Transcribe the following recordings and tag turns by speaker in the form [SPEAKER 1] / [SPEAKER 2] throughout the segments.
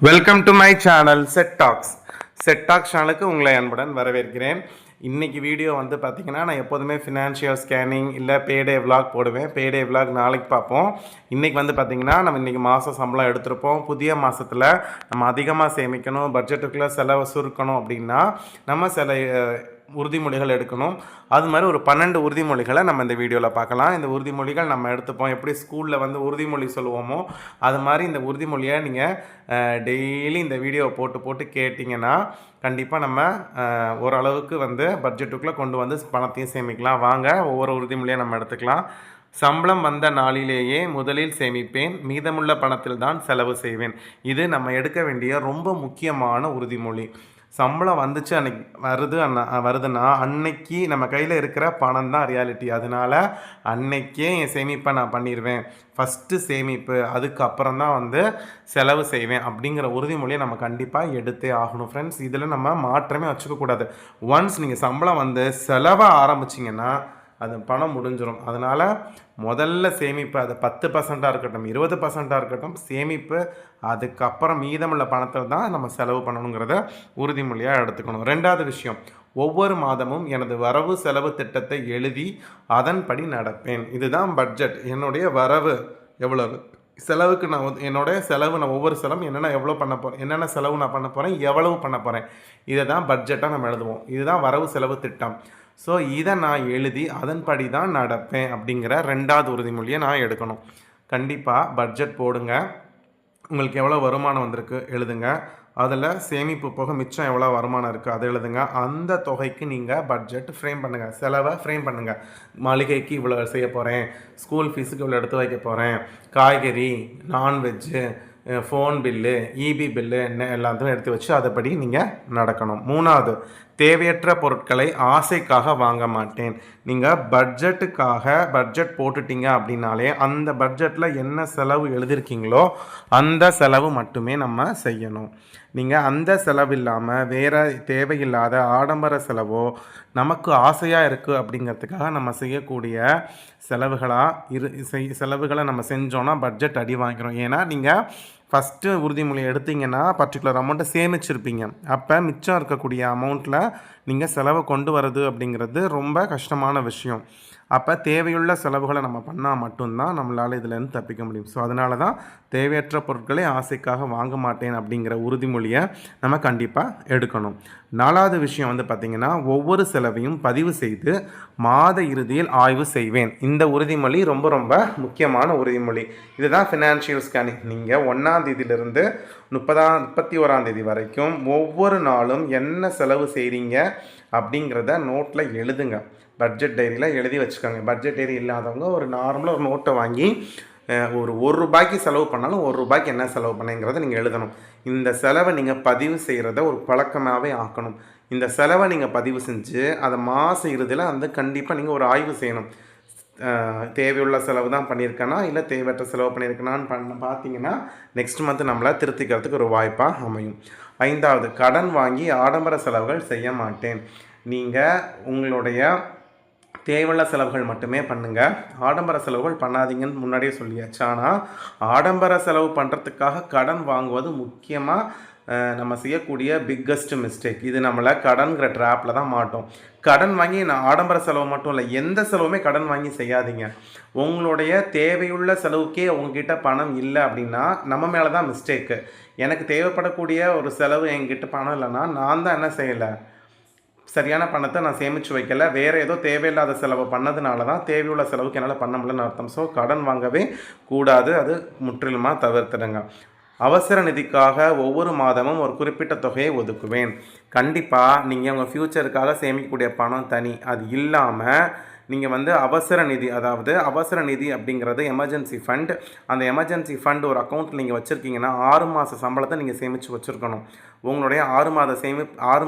[SPEAKER 1] Welcome to my channel set tax சேனலுக்கு உங்களை அன்புடன் வரவேற்கிறேன். இன்றைக்கி வீடியோ வந்து பார்த்திங்கன்னா, நான் எப்போதுமே ஃபினான்ஷியல் ஸ்கேனிங் இல்லை பேடே விலாக் போடுவேன். பேடே விலாக் நாளைக்கு பார்ப்போம். இன்றைக்கி வந்து பார்த்திங்கன்னா, நம்ம இன்றைக்கி மாதம் சம்பளம் எடுத்திருப்போம். புதிய மாதத்தில் நம்ம அதிகமாக சேமிக்கணும், பட்ஜெட்டுக்குள்ளே செலவை சுருக்கணும் அப்படின்னா நம்ம சில உறுதிமொழிகள் எடுக்கணும். அது மாதிரி ஒரு 12 உறுதிமொழிகளை நம்ம இந்த வீடியோவில் பார்க்கலாம். இந்த உறுதிமொழிகள் நம்ம எடுத்துப்போம். எப்படி ஸ்கூலில் வந்து உறுதிமொழி சொல்லுவோமோ அது மாதிரி இந்த உறுதிமொழியை நீங்கள் டெய்லி இந்த வீடியோவை போட்டு கேட்டிங்கன்னா கண்டிப்பாக நம்ம ஓரளவுக்கு வந்து பட்ஜெட்டுக்குள்ளே கொண்டு வந்து பணத்தையும் சேமிக்கலாம். வாங்க ஒவ்வொரு உறுதிமொழியை நம்ம எடுத்துக்கலாம். சம்பளம் வந்த நாளிலேயே முதலில் சேமிப்பேன், மீதமுள்ள பணத்தில் தான் செலவு செய்வேன். இது நம்ம எடுக்க வேண்டிய ரொம்ப முக்கியமான உறுதிமொழி. சம்பளம் வந்துச்சு அன்னைக்கு வருதுன்னா அன்னைக்கு நம்ம கையில் இருக்கிற பணம் தான் ரியாலிட்டி. அதனால் அன்னைக்கே என் சேமிப்பை நான் பண்ணிடுவேன். ஃபஸ்ட்டு சேமிப்பு, அதுக்கப்புறம் தான் வந்து செலவு செய்வேன் அப்படிங்கிற உறுதிமொழியை நம்ம கண்டிப்பாக எடுத்தே ஆகணும் ஃப்ரெண்ட்ஸ். இதில் நம்ம மாற்றமே வச்சுக்கக்கூடாது. ஒன்ஸ் நீங்கள் சம்பளம் வந்து செலவை ஆரம்பிச்சிங்கன்னா அது பணம் முடிஞ்சிடும். அதனால் முதல்ல சேமிப்பு, அது 10% இருக்கட்டும் 20% இருக்கட்டும் சேமிப்பு, அதுக்கப்புறம் மீதமுள்ள பணத்தில் தான் நம்ம செலவு பண்ணணுங்கிறத உறுதிமொழியாக எடுத்துக்கணும். ரெண்டாவது விஷயம், ஒவ்வொரு மாதமும் எனது வரவு செலவு திட்டத்தை எழுதி அதன்படி நடப்பேன். இதுதான் பட்ஜெட். என்னுடைய வரவு எவ்வளவு, செலவுக்கு என்னுடைய செலவு, நான் ஒவ்வொரு செலவும் எவ்வளோ பண்ண போகிறேன், என்னென்ன செலவு நான் பண்ண போகிறேன், எவ்வளவு பண்ண போகிறேன், இதை தான் பட்ஜெட்டாக நம்ம எழுதுவோம். இதுதான் வரவு செலவு திட்டம். ஸோ இதை நான் எழுதி அதன்படி தான் நடப்பேன் அப்படிங்கிற ரெண்டாவது உறுதிமொழியை நான் எடுக்கணும். கண்டிப்பாக பட்ஜெட் போடுங்க. உங்களுக்கு எவ்வளோ வருமானம் வந்திருக்கு எழுதுங்க. அதில் சேமிப்பு போக மிச்சம் எவ்வளோ வருமானம் இருக்குது அதை எழுதுங்க. அந்த தொகைக்கு நீங்கள் பட்ஜெட் ஃப்ரேம் பண்ணுங்கள், செலவை ஃப்ரேம் பண்ணுங்கள். மளிகைக்கு இவ்வளோ செய்ய போகிறேன், ஸ்கூல் ஃபீஸுக்கு இவ்வளோ எடுத்து வைக்க போகிறேன், காய்கறி, non veg, phone bill, EB bill எல்லாத்தையும் எடுத்து வச்சு அதைப்படி நீங்கள் நடக்கணும். மூணாவது, தேவையற்ற பொருட்களை ஆசைக்காக வாங்க மாட்டேன். நீங்கள் பட்ஜெட் போட்டுட்டீங்க அப்படின்னாலே அந்த பட்ஜெட்டில் என்ன செலவு எழுதியிருக்கீங்களோ அந்த செலவு மட்டுமே நம்ம செய்யணும். நீங்கள் அந்த செலவு இல்லாமல் வேறு தேவையில்லாத ஆடம்பர செலவோ நமக்கு ஆசையாக இருக்குது அப்படிங்கிறதுக்காக நம்ம செய்யக்கூடிய செலவுகளை நம்ம செஞ்சோன்னா பட்ஜெட் அடி வாங்கிக்கிறோம். ஏன்னா நீங்கள் ஃபஸ்ட்டு உறுதிமொழி எடுத்திங்கன்னா பர்டிகுலர் அமௌண்ட்டை சேமிச்சிருப்பீங்க. அப்போ மிச்சம் இருக்கக்கூடிய அமௌண்ட்டில் நீங்கள் செலவை கொண்டு வரது அப்படிங்கிறது ரொம்ப கஷ்டமான விஷயம். அப்போ தேவையுள்ள செலவுகளை நம்ம பண்ணால் மட்டும்தான் நம்மளால் இதிலேருந்து தப்பிக்க முடியும். ஸோ அதனால தான் தேவையற்ற பொருட்களை ஆசைக்காக வாங்க மாட்டேன் அப்படிங்கிற உறுதிமொழியை நம்ம கண்டிப்பாக எடுக்கணும். நாலாவது விஷயம் வந்து பார்த்திங்கன்னா, ஒவ்வொரு செலவையும் பதிவு செய்து மாத இறுதியில் ஆய்வு செய்வேன். இந்த உறுதிமொழி ரொம்ப ரொம்ப முக்கியமான உறுதிமொழி. இதுதான் ஃபினான்ஷியல் ஸ்கேனிங். நீங்கள் 1ஆம் தேதியிலிருந்து 31ஆம் தேதி வரைக்கும் ஒவ்வொரு நாளும் என்ன செலவு செய்கிறீங்க அப்படிங்கிறத நோட்டில் எழுதுங்க. பட்ஜெட் டைரியில் எழுதி வச்சுக்கோங்க. பட்ஜெட் டைரி இல்லாதவங்க ஒரு நார்மலாக ஒரு நோட்டை வாங்கி ஒரு ₹1 செலவு பண்ணாலும் ₹1 என்ன செலவு பண்ணேங்கிறத நீங்கள் எழுதணும். இந்த செலவை நீங்கள் பதிவு செய்கிறத ஒரு பழக்கமாகவே ஆக்கணும். இந்த செலவை நீங்கள் பதிவு செஞ்சு அதை மாத இறுதியில் வந்து கண்டிப்பாக நீங்கள் ஒரு ஆய்வு செய்யணும். தேவையுள்ள செலவு தான் பண்ணியிருக்கேனா இல்லை தேவையற்ற செலவு பண்ணியிருக்கேனான்னு பார்த்தீங்கன்னா நெக்ஸ்ட் மந்த் நம்மளை திருத்திக்கிறதுக்கு ஒரு வாய்ப்பாக அமையும். 5வது, கடன் வாங்கி ஆடம்பர செலவுகள் செய்ய மாட்டேன். நீங்கள் உங்களுடைய தேவையுள்ள செலவுகள் மட்டுமே பண்ணுங்கள். ஆடம்பர செலவுகள் பண்ணாதீங்கன்னு முன்னாடியே சொல்லியாச்சு. ஆனால் ஆடம்பர செலவு பண்ணுறதுக்காக கடன் வாங்குவது முக்கியமாக நம்ம செய்யக்கூடிய பிக்கஸ்ட் மிஸ்டேக். இது நம்மளை கடன்கிற ட்ராப்பில் தான் மாட்டோம். கடன் வாங்கி நான் ஆடம்பர செலவு மட்டும் இல்லை, எந்த செலவுமே கடன் வாங்கி செய்யாதீங்க. உங்களுடைய தேவையுள்ள செலவுக்கே உங்ககிட்ட பணம் இல்லை அப்படின்னா நம்ம மேலே தான் மிஸ்டேக்கு. எனக்கு தேவைப்படக்கூடிய ஒரு செலவு என்கிட்ட பணம் இல்லைன்னா நான் தான் என்ன செய்யலை, சரியான பணத்தை நான் சேமித்து வைக்கலை, வேறு ஏதோ தேவையில்லாத செலவு பண்ணதுனால தான் தேவையுள்ள செலவுக்கு என்னால் பண்ண முடியலன்னு அர்த்தம். ஸோ கடன் வாங்கவே கூடாது, அது முற்றிலுமாக தவிர்த்துடுங்க. அவசர நிதிக்காக ஒவ்வொரு மாதமும் ஒரு குறிப்பிட்ட தொகையை ஒதுக்குவேன். கண்டிப்பாக நீங்கள் உங்கள் ஃப்யூச்சருக்காக சேமிக்கக்கூடிய பணம் தனி. அது இல்லாமல் நீங்கள் வந்து அவசர நிதி அப்படிங்கிறது எமர்ஜென்சி ஃபண்ட். அந்த எமர்ஜென்சி ஃபண்ட் ஒரு அக்கௌண்ட்டில் நீங்கள் வச்சுருக்கீங்கன்னா 6 மாத சம்பளத்தை நீங்கள் சேமித்து வச்சுருக்கணும். உங்களுடைய 6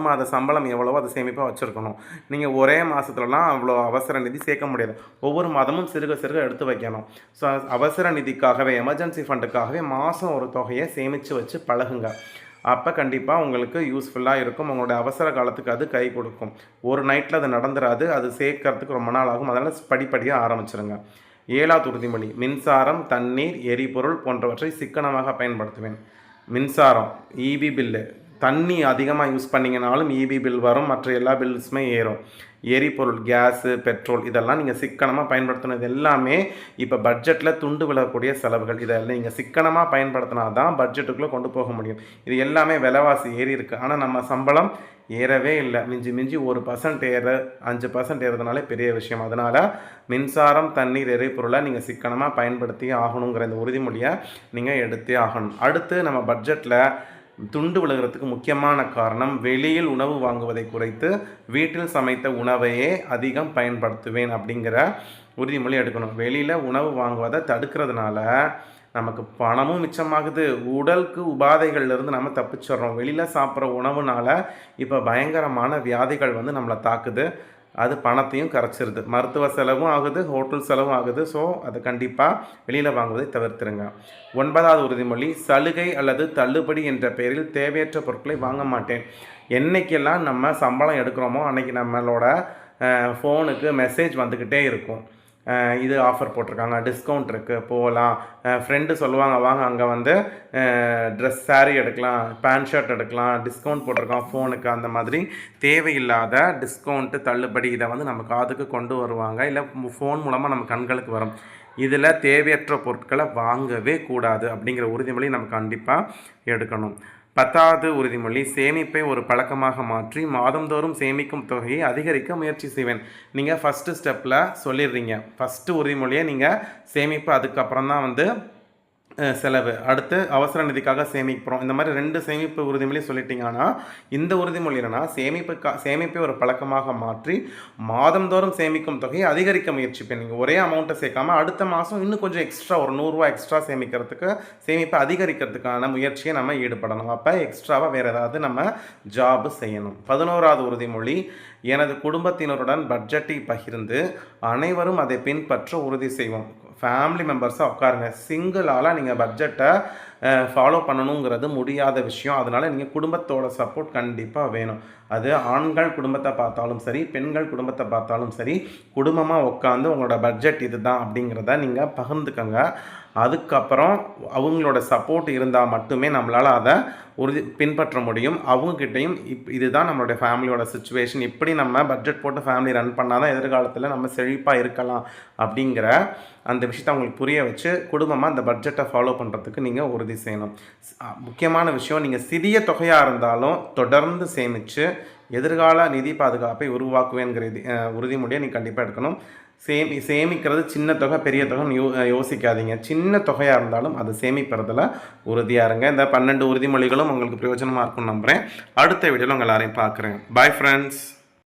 [SPEAKER 1] மாத சம்பளம் எவ்வளவோ அதை சேமிப்பாக வச்சுருக்கணும். நீங்கள் ஒரே மாதத்துலலாம் அவ்வளோ அவசர நிதி சேர்க்க முடியாது. ஒவ்வொரு மாதமும் சிறுக எடுத்து வைக்கணும். ஸோ அவசர நிதிக்காகவே, எமர்ஜென்சி ஃபண்டுக்காகவே மாதம் ஒரு தொகையை சேமித்து வச்சு பழகுங்க. அப்போ கண்டிப்பாக உங்களுக்கு யூஸ்ஃபுல்லாக இருக்கும். உங்களுடைய அவசர காலத்துக்கு அது கை கொடுக்கும். ஒரு நைட்டில் அது நடந்துராது, அது சேர்க்கறதுக்கு ரொம்ப நாள் ஆகும். அதனால் படிப்படியாக ஆரம்பிச்சிருங்க. 7வது உறுதிமொழி, மின்சாரம், தண்ணீர், எரிபொருள் போன்றவற்றை சிக்கனமாக பயன்படுத்துவேன். மின்சாரம், இபி பில்லு, தண்ணி அதிகமாக யூஸ் பண்ணிங்கனாலும் இபி பில் வரும், மற்ற எல்லா பில்ஸுமே ஏறும். எரிபொருள், கேஸு, பெட்ரோல் இதெல்லாம் நீங்கள் சிக்கனமாக பயன்படுத்தினது எல்லாமே இப்போ பட்ஜெட்டில் துண்டு விழக்கூடிய செலவுகள். இதெல்லாம் நீங்கள் சிக்கனமாக பயன்படுத்தினா தான் பட்ஜெட்டுக்குள்ளே கொண்டு போக முடியும். இது எல்லாமே விலைவாசி ஏறி இருக்குது. ஆனால் நம்ம சம்பளம் ஏறவே இல்லை. மிஞ்சி மிஞ்சி 1% 5% ஏறதுனாலே பெரிய விஷயம். அதனால் மின்சாரம், தண்ணீர், எரிபொருளை நீங்கள் சிக்கனமாக பயன்படுத்தி ஆகணுங்கிற இந்த உறுதிமொழியை நீங்கள் எடுத்தே ஆகணும். அடுத்து நம்ம பட்ஜெட்டில் துண்டு விழுகிறதுக்கு முக்கியமான காரணம் வெளியில் உணவு வாங்குவதை குறைத்து வீட்டில் சமைத்த உணவையே அதிகம் பயன்படுத்துவேன் அப்படிங்கிற உறுதிமொழி எடுக்கணும். வெளியில் உணவு வாங்குவதை தடுக்கிறதுனால நமக்கு பணமும் மிச்சமாகுது, உடலுக்கு உபாதைகள்லேருந்து நம்ம தப்பிச்சிடுறோம். வெளியில் சாப்பிட்ற உணவுனால இப்போ பயங்கரமான வியாதிகள் நம்மளை தாக்குது. அது பணத்தையும் கரைச்சிருது, மருத்துவ செலவும் ஆகுது, ஹோட்டல் செலவும் ஆகுது. ஸோ அதை கண்டிப்பாக வெளியில் வாங்குவதை தவிர்த்துருங்க. 9வது உறுதிமொழி, சலுகை அல்லது தள்ளுபடி என்ற பெயரில் தேவையற்ற பொருட்களை வாங்க மாட்டேன். என்றைக்கெல்லாம் நம்ம சம்பளம் எடுக்கிறோமோ அன்றைக்கி நம்மளோட ஃபோனுக்கு மெசேஜ் வந்துக்கிட்டே இருக்கும். இது ஆஃபர் போட்டிருக்காங்க, டிஸ்கவுண்ட் இருக்குது, போகலாம். ஃப்ரெண்டு சொல்லுவாங்க, வாங்க அங்கே ட்ரெஸ் சாரீ எடுக்கலாம், பேண்ட் ஷர்ட் எடுக்கலாம், டிஸ்கவுண்ட் போட்டிருக்கான் ஃபோனுக்கு. அந்த மாதிரி தேவையில்லாத டிஸ்கவுண்ட்டு, தள்ளுபடி இதை நம்ம காதுக்கு கொண்டு வருவாங்க, இல்லை ஃபோன் மூலமாக நம்ம கண்களுக்கு வரும். இதில் தேவையற்ற பொருட்களை வாங்கவே கூடாது அப்படிங்கிற உறுதிமொழி நம்ம கண்டிப்பாக எடுக்கணும். 10வது உறுதிமொழி, சேமிப்பை ஒரு பழக்கமாக மாற்றி மாதந்தோறும் சேமிக்கும் தொகையை அதிகரிக்க முயற்சி செய்வேன். நீங்கள் ஃபஸ்ட்டு ஸ்டெப்பில் சொல்லிடுறீங்க. ஃபஸ்ட்டு உறுதிமொழியை நீங்கள் சேமிப்பு, அதுக்கப்புறம் தான் செலவு, அடுத்து அவசர நிதிக்காக சேமிக்கிறோம். இந்த மாதிரி 2 சேமிப்பு உறுதிமொழி சொல்லிட்டீங்கன்னா, இந்த உறுதிமொழி என்னன்னா சேமிப்பை ஒரு பழக்கமாக மாற்றி மாதந்தோறும் சேமிக்கும் தொகையை அதிகரிக்க முயற்சிப்பேன். நீங்கள் ஒரே அமௌண்ட்டை சேர்க்காமல் அடுத்த மாதம் இன்னும் கொஞ்சம் எக்ஸ்ட்ரா ஒரு ₹100 எக்ஸ்ட்ரா சேமிப்பை அதிகரிக்கிறதுக்கான முயற்சியை நம்ம ஈடுபடணும். அப்போ எக்ஸ்ட்ராவாக வேறு ஏதாவது நம்ம ஜாப் செய்யணும். 11வது உறுதிமொழி, எனது குடும்பத்தினருடன் பட்ஜெட்டை பகிர்ந்து அனைவரும் அதை பின்பற்ற உறுதி செய்வோம். ஃபேமிலி மெம்பர்ஸாக உட்காருங்க. சிங்கிளால் நீங்கள் பட்ஜெட்டை ஃபாலோ பண்ணணுங்கிறது முடியாத விஷயம். அதனால் நீங்கள் குடும்பத்தோட சப்போர்ட் கண்டிப்பாக வேணும். அது ஆண்கள் குடும்பத்தை பார்த்தாலும் சரி, பெண்கள் குடும்பத்தை பார்த்தாலும் சரி, குடும்பமாக உட்காந்து உங்களோட பட்ஜெட் இது தான் அப்படிங்கிறத நீங்கள் பகிர்ந்துக்கங்க. அதுக்கப்புறம் அவங்களோட சப்போர்ட் இருந்தால் மட்டுமே நம்மளால் அதை பின்பற்ற முடியும். அவங்கக்கிட்டையும் இதுதான் நம்மளுடைய ஃபேமிலியோட சுச்சுவேஷன், இப்படி நம்ம பட்ஜெட் போட்டு ஃபேமிலி ரன் பண்ணால் தான் எதிர்காலத்தில் நம்ம செழிப்பாக இருக்கலாம் அப்படிங்கிற அந்த விஷயத்தை அவங்களுக்கு புரிய வச்சு குடும்பமாக அந்த பட்ஜெட்டை ஃபாலோ பண்ணுறதுக்கு நீங்கள் உறுதி செய்யணும். முக்கியமான விஷயம், நீங்கள் சிறிய தொகையாக இருந்தாலும் தொடர்ந்து சேமித்து எதிர்கால நிதி பாதுகாப்பை உருவாக்குவேங்கிற உறுதிமொழியை நீங்கள் கண்டிப்பாக எடுக்கணும். சேமிக்கிறது சின்ன தொகை பெரிய தொகைன்னு யோசிக்காதீங்க. சின்ன தொகையாக இருந்தாலும் அது சேமிக்கிறதுல உறுதியாக இருங்க. இந்த 12 உறுதிமொழிகளும் உங்களுக்கு பிரயோஜனமாக இருக்கும்னு நம்புகிறேன். அடுத்த வீடியோவில் உங்கள் எல்லாரையும் பார்க்குறேன். Bye friends.